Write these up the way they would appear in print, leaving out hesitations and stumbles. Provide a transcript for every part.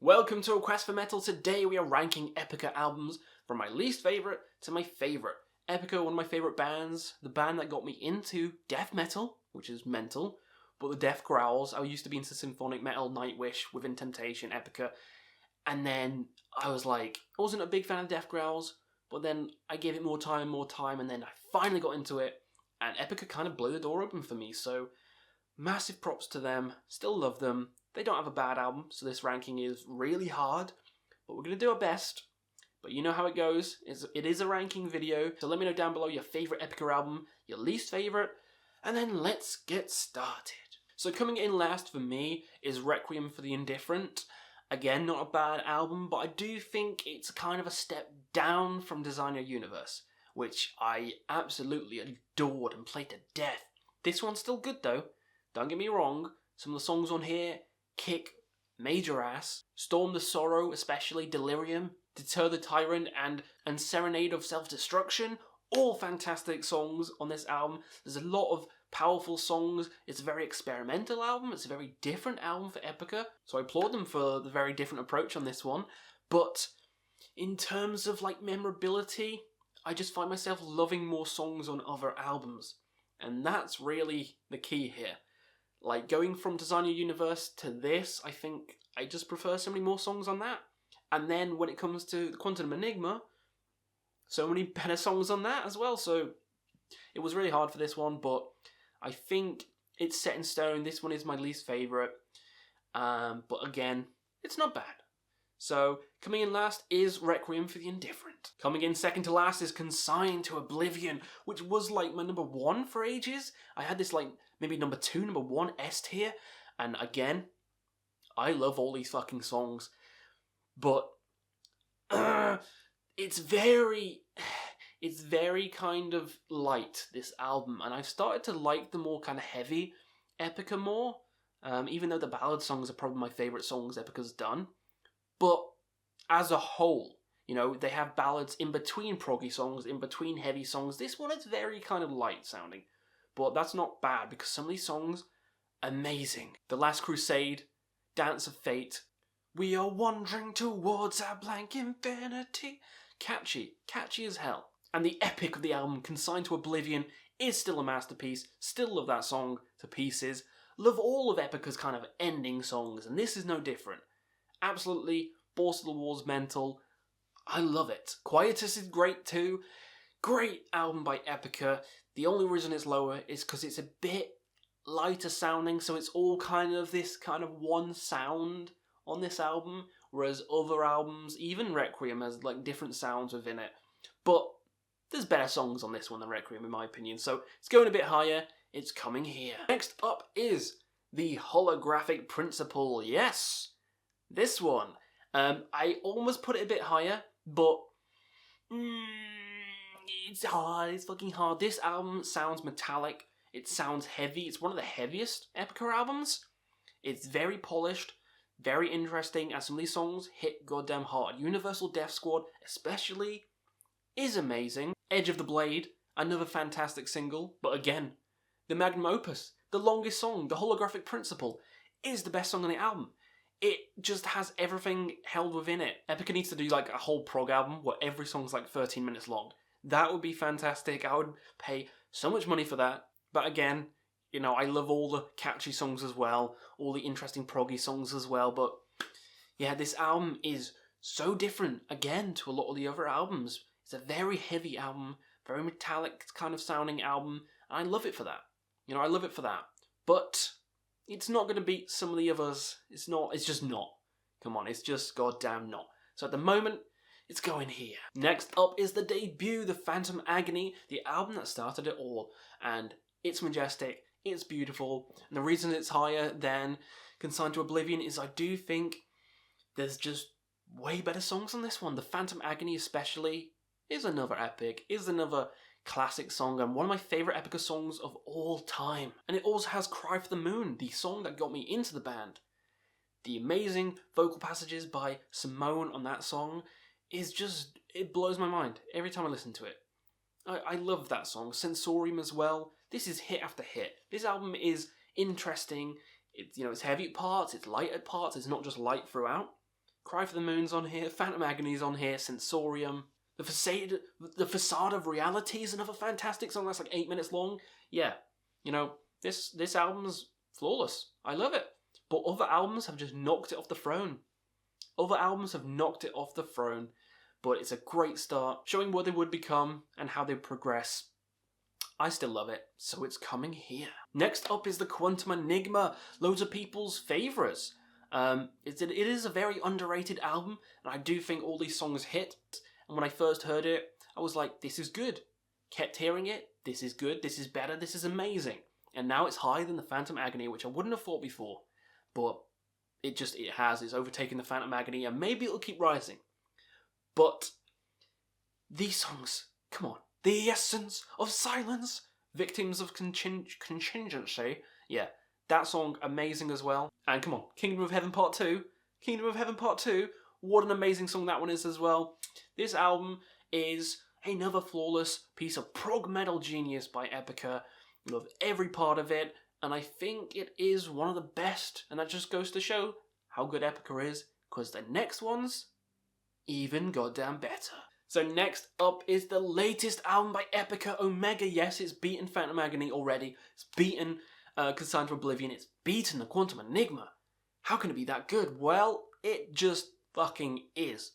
Welcome to A Quest for Metal. Today we are ranking Epica albums from my least favourite to my favourite. Epica, one of my favourite bands, the band that got me into death metal, which is mental, but the death growls. I used to be into symphonic metal, Nightwish, Within Temptation, Epica, and then I was like, I wasn't a big fan of death growls, but then I gave it more time, and then I finally got into it, and Epica kind of blew the door open for me, so massive props to them, still love them. They don't have a bad album, so this ranking is really hard, but we're going to do our best. But you know how it goes, it is a ranking video, so let me know down below your favourite Epica album, your least favourite, and then let's get started. So coming in last for me is Requiem for the Indifferent. Again, not a bad album, but I do think it's kind of a step down from Design Your Universe, which I absolutely adored and played to death. This one's still good though, don't get me wrong, some of the songs on here kick major ass. Storm the Sorrow, especially Delirium, Deter the Tyrant, and Serenade of Self-Destruction, all fantastic songs on this album. There's a lot of powerful songs. It's a very experimental album. It's a very different album for Epica, so I applaud them for the very different approach on this one. But in terms of like memorability, I just find myself loving more songs on other albums, and that's really the key here. Like, going from Design Your Universe to this, I think I just prefer so many more songs on that. And then when it comes to Quantum Enigma, so many better songs on that as well. So it was really hard for this one, but I think it's set in stone. This one is my least favourite. But again, it's not bad. So coming in last is Requiem for the Indifferent. Coming in second to last is Consigned to Oblivion, which was like my number one for ages. I had this like maybe number two, number one S tier, and again, I love all these fucking songs, but it's very kind of light, this album, and I've started to like the more kind of heavy Epica more, even though the ballad songs are probably my favourite songs Epica's done. But as a whole, you know, they have ballads in between proggy songs, in between heavy songs. This one is very kind of light sounding, but that's not bad because some of these songs, amazing. The Last Crusade, Dance of Fate, We Are Wandering Towards Our Blank Infinity. Catchy as hell. And the epic of the album, Consigned to Oblivion, is still a masterpiece. Still love that song to pieces. Love all of Epica's kind of ending songs, and this is no different. Absolutely, balls to the walls mental. I love it. Quietus is great too. Great album by Epica. The only reason it's lower is because it's a bit lighter sounding, so it's all kind of this kind of one sound on this album, whereas other albums, even Requiem, has like different sounds within it. But there's better songs on this one than Requiem in my opinion, so it's going a bit higher. It's coming here. Next up is the Holographic Principle. Yes! This one, I almost put it a bit higher, but it's hard, it's fucking hard. This album sounds metallic, it sounds heavy, it's one of the heaviest Epica albums. It's very polished, very interesting, and some of these songs hit goddamn hard. Universal Death Squad, especially, is amazing. Edge of the Blade, another fantastic single, but again, the magnum opus, the longest song, the Holographic Principle, is the best song on the album. It just has everything held within it. Epica needs to do like a whole prog album where every song's like 13 minutes long. That would be fantastic. I would pay so much money for that. But again, you know, I love all the catchy songs as well, all the interesting proggy songs as well. But yeah, this album is so different again to a lot of the other albums. It's a very heavy album, very metallic kind of sounding album, and I love it for that. You know, I love it for that. But it's not going to beat some of the others. It's just not. Come on, it's just goddamn not. So at the moment, it's going here. Next up is the debut, the Phantom Agony, the album that started it all. And it's majestic, it's beautiful, and the reason it's higher than Consigned to Oblivion is I do think there's just way better songs on this one. The Phantom Agony especially is another epic, is another classic song, and one of my favourite Epica songs of all time. And it also has Cry for the Moon, the song that got me into the band. The amazing vocal passages by Simone on that song is just, it blows my mind every time I listen to it. I love that song. Sensorium as well. This is hit after hit. This album is interesting. It's heavy at parts, it's light at parts, it's not just light throughout. Cry for the Moon's on here, Phantom Agony's on here, Sensorium. The Facade of Reality is another fantastic song that's like 8 minutes long. Yeah, you know, this album's flawless. I love it. But other albums have just knocked it off the throne. Other albums have knocked it off the throne. But it's a great start, showing what they would become and how they progress. I still love it, so it's coming here. Next up is the Quantum Enigma, loads of people's favourites. It is a very underrated album, and I do think all these songs hit. And when I first heard it, I was like, this is good. Kept hearing it, this is good, this is better, this is amazing. And now it's higher than the Phantom Agony, which I wouldn't have thought before. But it's overtaken the Phantom Agony, and maybe it'll keep rising. But these songs, come on. The Essence of Silence, Victims of Contingency. Yeah, that song, amazing as well. And come on, Kingdom of Heaven Part 2. Kingdom of Heaven Part 2. What an amazing song that one is as well. This album is another flawless piece of prog metal genius by Epica. Love every part of it, and I think it is one of the best. And that just goes to show how good Epica is, because the next one's even goddamn better. So next up is the latest album by Epica, Omega. Yes, it's beaten Phantom Agony already. It's beaten Consigned to Oblivion. It's beaten the Quantum Enigma. How can it be that good? Well, it just fucking is.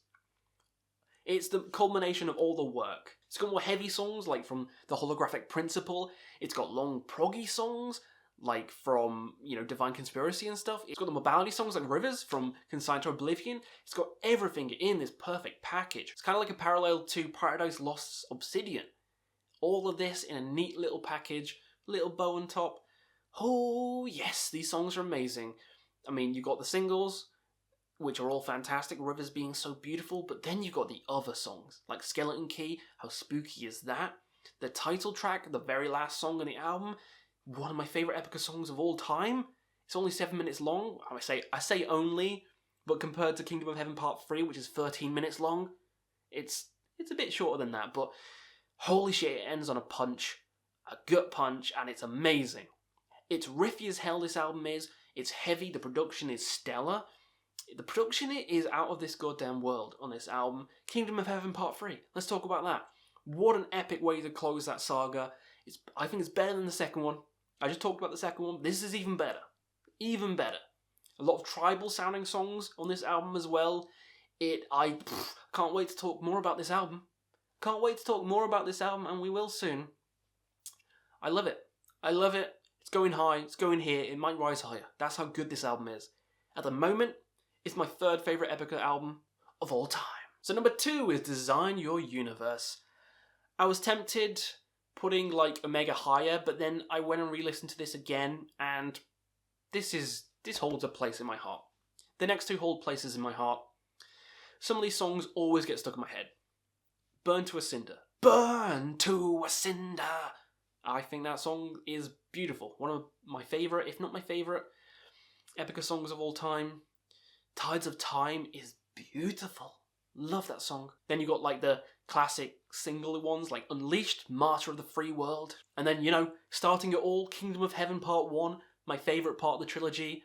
It's the culmination of all the work. It's got more heavy songs, like from the Holographic Principle. It's got long proggy songs, like from, Divine Conspiracy and stuff. It's got the more ballady songs like Rivers from Consigned to Oblivion. It's got everything in this perfect package. It's kind of like a parallel to Paradise Lost's Obsidian. All of this in a neat little package, little bow on top. Oh yes, these songs are amazing. I mean, you got the singles, which are all fantastic, Rivers being so beautiful, but then you've got the other songs, like Skeleton Key, how spooky is that? The title track, the very last song on the album, one of my favourite Epica songs of all time. It's only 7 minutes long. I say only, but compared to Kingdom of Heaven Part 3, which is 13 minutes long, it's a bit shorter than that, but holy shit, it ends on a punch, a gut punch, and it's amazing. It's riffy as hell, this album is. It's heavy, the production is stellar. The production is out of this goddamn world on this album. Kingdom of Heaven Part 3, let's talk about that. What an epic way to close that saga. I think it's better than the second one. I just talked about the second one. This is even better. Even better. A lot of tribal sounding songs on this album as well. I can't wait to talk more about this album. Can't wait to talk more about this album, and we will soon. I love it. I love it. It's going high. It's going here. It might rise higher. That's how good this album is. At the moment, it's my third favourite Epica album of all time. So number 2 is Design Your Universe. I was tempted putting like Omega higher, but then I went and re-listened to this again, and this holds a place in my heart. The next 2 hold places in my heart. Some of these songs always get stuck in my head. Burn to a Cinder. Burn to a Cinder! I think that song is beautiful. One of my favourite, if not my favourite, Epica songs of all time. Tides of Time is beautiful. Love that song. Then you got like the classic single ones like Unleashed, Martyr of the Free World. And then, starting it all, Kingdom of Heaven Part 1, my favourite part of the trilogy.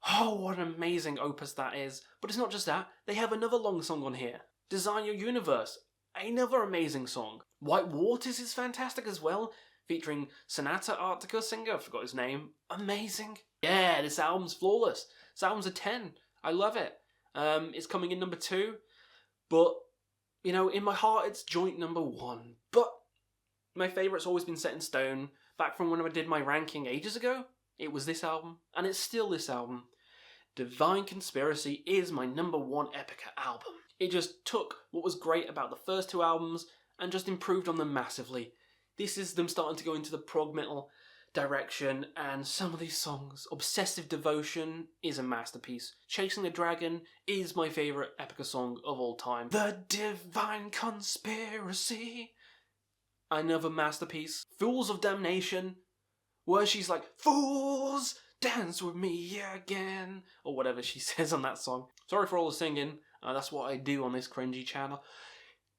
Oh, what an amazing opus that is. But it's not just that. They have another long song on here. Design Your Universe. Another amazing song. White Waters is fantastic as well, featuring Sonata Arctica singer, I forgot his name. Amazing. Yeah, this album's flawless. This album's a 10. I love it. It's coming in number 2, but, in my heart it's joint number 1. But my favourite's always been set in stone. Back from when I did my ranking ages ago, it was this album, and it's still this album. Divine Conspiracy is my number 1 Epica album. It just took what was great about the first 2 albums and just improved on them massively. This is them starting to go into the prog metal direction, and some of these songs, Obsessive Devotion is a masterpiece. Chasing the Dragon is my favourite Epica song of all time. The Divine Conspiracy, another masterpiece. Fools of Damnation, where she's like, fools, dance with me again, or whatever she says on that song. Sorry for all the singing, that's what I do on this cringy channel.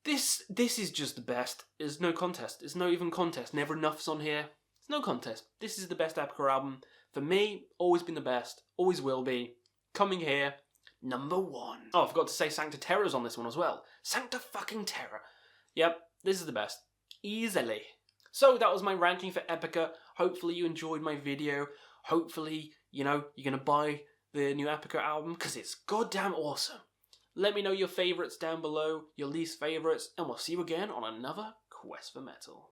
This is just the best. There's no contest. There's no even contest. Never Enough's on here. It's no contest. This is the best Epica album. For me, always been the best. Always will be. Coming here. number 1. Oh, I forgot to say Sancta Terra's on this one as well. Sancta fucking Terra. Yep, this is the best. Easily. So that was my ranking for Epica. Hopefully you enjoyed my video. Hopefully, you know, you're going to buy the new Epica album because it's goddamn awesome. Let me know your favourites down below, your least favourites, and we'll see you again on another Quest for Metal.